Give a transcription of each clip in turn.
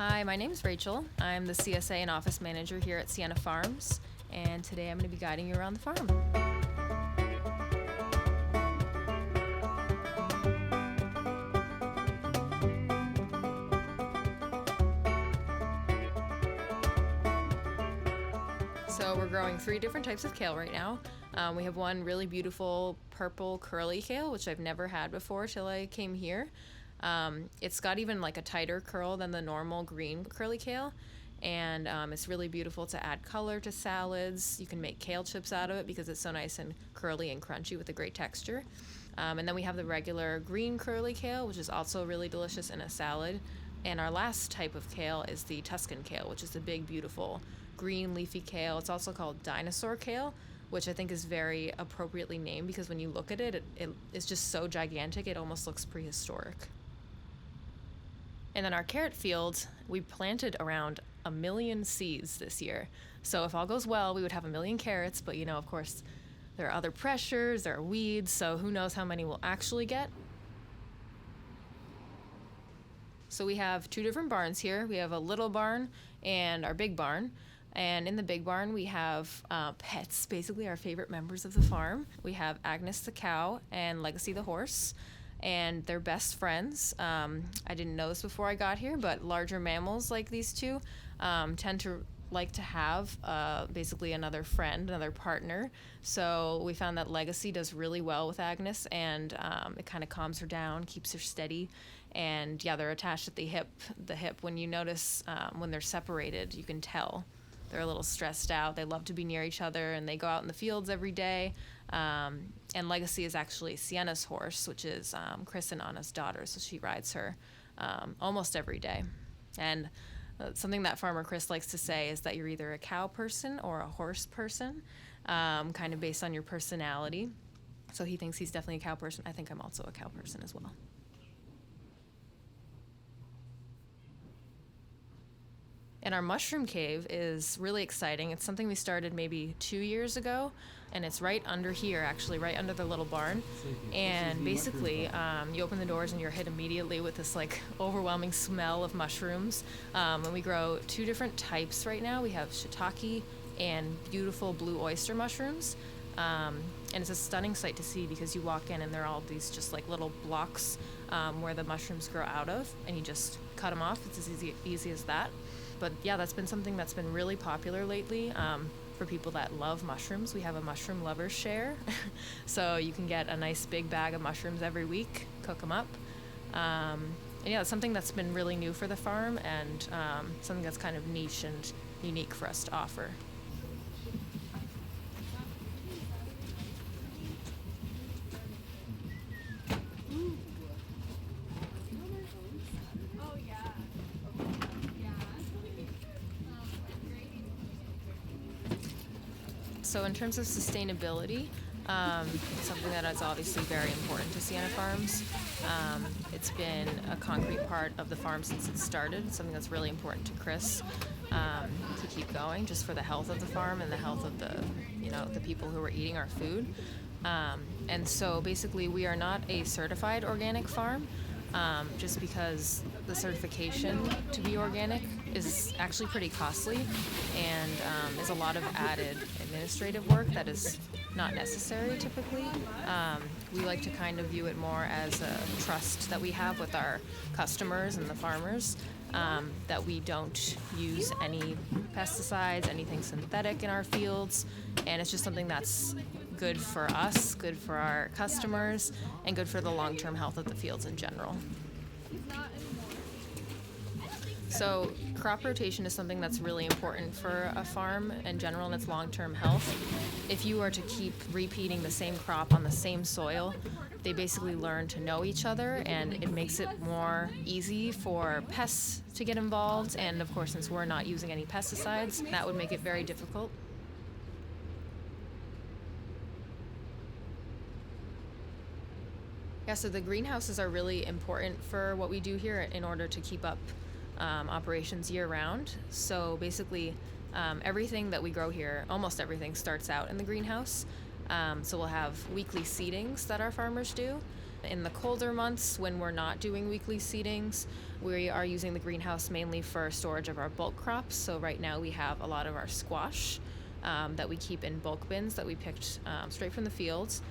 Hi, my name is Rachel. I'm the CSA and office manager here at Siena Farms, and today I'm going to be guiding you around the farm. So we're growing 3 different types of kale right now. We have one really beautiful purple curly kale, which I've never had before till I came here. It's got even like a tighter curl than the normal green curly kale, and it's really beautiful to add color to salads. You can make kale chips out of it because it's so nice and curly and crunchy with a great texture. And then we have the regular green curly kale, which is also really delicious in a salad. And our last type of kale is the Tuscan kale, which is the big, beautiful green leafy kale. It's also called dinosaur kale, which I think is very appropriately named because when you look at it, it's just so gigantic, it almost looks prehistoric. And then our carrot field, we planted around 1 million seeds this year. So if all goes well, we would have 1 million carrots, but of course, there are other pressures, there are weeds, so who knows how many we'll actually get. So we have 2 different barns here. We have a little barn and our big barn. And in the big barn, we have pets, basically our favorite members of the farm. We have Agnes the cow and Legacy the horse, and they're best friends. I didn't know this before I got here, but larger mammals like these two tend to like to have basically another friend, another partner. So we found that Legacy does really well with Agnes, and it kind of calms her down, keeps her steady. And yeah, they're attached at the hip. When you notice when they're separated, you can tell. They're a little stressed out. They love to be near each other, and they go out in the fields every day. And Legacy is actually Siena's horse, which is Chris and Anna's daughter, so she rides her almost every day. And something that Farmer Chris likes to say is that you're either a cow person or a horse person, kind of based on your personality. So he thinks he's definitely a cow person. I think I'm also a cow person as well. And our mushroom cave is really exciting. It's something we started maybe 2 years ago, and it's right under here, actually, right under the little barn. And basically, you open the doors and you're hit immediately with this overwhelming smell of mushrooms. And we grow 2 different types right now. We have shiitake and beautiful blue oyster mushrooms. And it's a stunning sight to see because you walk in and there are all these just little blocks where the mushrooms grow out of, and you just cut them off. It's as easy as that. But yeah, that's been something that's been really popular lately for people that love mushrooms. We have a mushroom lovers share. So you can get a nice big bag of mushrooms every week, cook them up. And yeah, it's something that's been really new for the farm, and something that's kind of niche and unique for us to offer. So in terms of sustainability, it's something that is obviously very important to Siena Farms. It's been a concrete part of the farm since it started. It's something that's really important to Chris to keep going, just for the health of the farm and the health of the people who are eating our food. And so basically, we are not a certified organic farm, just because the certification to be organic is actually pretty costly, and is a lot of added administrative work that is not necessary typically. We like to kind of view it more as a trust that we have with our customers and the farmers, that we don't use any pesticides, anything synthetic in our fields, and it's just something that's good for us, good for our customers, and good for the long-term health of the fields in general. So crop rotation is something that's really important for a farm in general and its long-term health. If you are to keep repeating the same crop on the same soil, they basically learn to know each other, and it makes it more easy for pests to get involved. And of course, since we're not using any pesticides, that would make it very difficult. Yeah, so the greenhouses are really important for what we do here in order to keep up operations year-round. So basically, everything that we grow here, almost everything, starts out in the greenhouse. So we'll have weekly seedings that our farmers do, In the colder months, when we're not doing weekly seedings, we are using the greenhouse mainly for storage of our bulk crops. So right now we have a lot of our squash that we keep in bulk bins that we picked straight from the fields,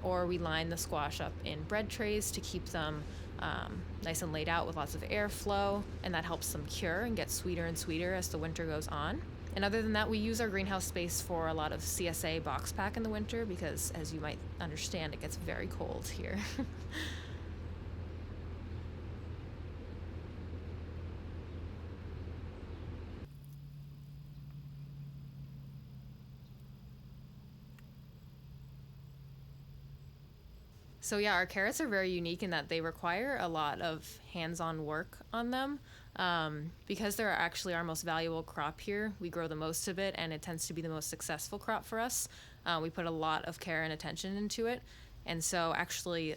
or we line the squash up in bread trays to keep them nice and laid out with lots of airflow, and that helps them cure and get sweeter and sweeter as the winter goes on. And other than that, we use our greenhouse space for a lot of CSA box pack in the winter because, as you might understand, it gets very cold here. So yeah, our carrots are very unique in that they require a lot of hands-on work on them. Because they're actually our most valuable crop here, we grow the most of it, and it tends to be the most successful crop for us. We put a lot of care and attention into it. And so actually,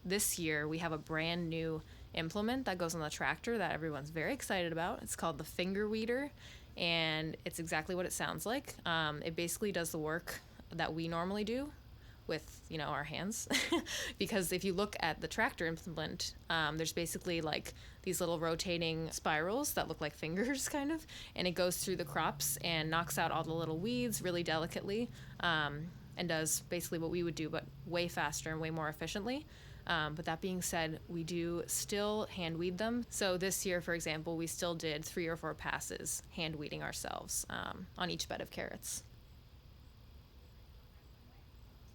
this year we have a brand new implement that goes on the tractor that everyone's very excited about. It's called the finger weeder, and it's exactly what it sounds like. It basically does the work that we normally do with, our hands. Because if you look at the tractor implement, there's basically like these little rotating spirals that look like fingers kind of, and it goes through the crops and knocks out all the little weeds really delicately, and does basically what we would do, but way faster and way more efficiently. But that being said, we do still hand weed them. So this year, for example, we still did 3 or 4 passes hand weeding ourselves on each bed of carrots.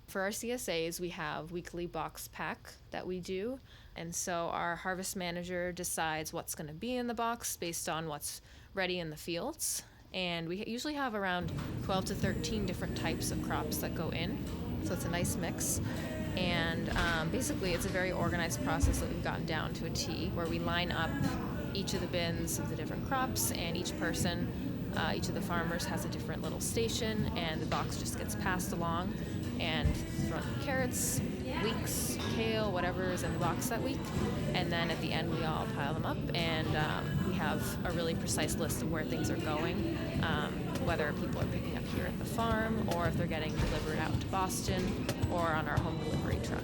For our CSAs, we have weekly box pack that we do. And so our harvest manager decides what's going to be in the box based on what's ready in the fields. And we usually have around 12 to 13 different types of crops that go in. So it's a nice mix. And basically, it's a very organized process that we've gotten down to a T, where we line up each of the bins of the different crops, and each person, each of the farmers has a different little station, and the box just gets passed along and thrown carrots, leeks, kale, whatever is in the box that week. And then at the end, we all pile them up, and we have a really precise list of where things are going, whether people are picking up here at the farm, or if they're getting delivered out to Boston, or on our home delivery truck.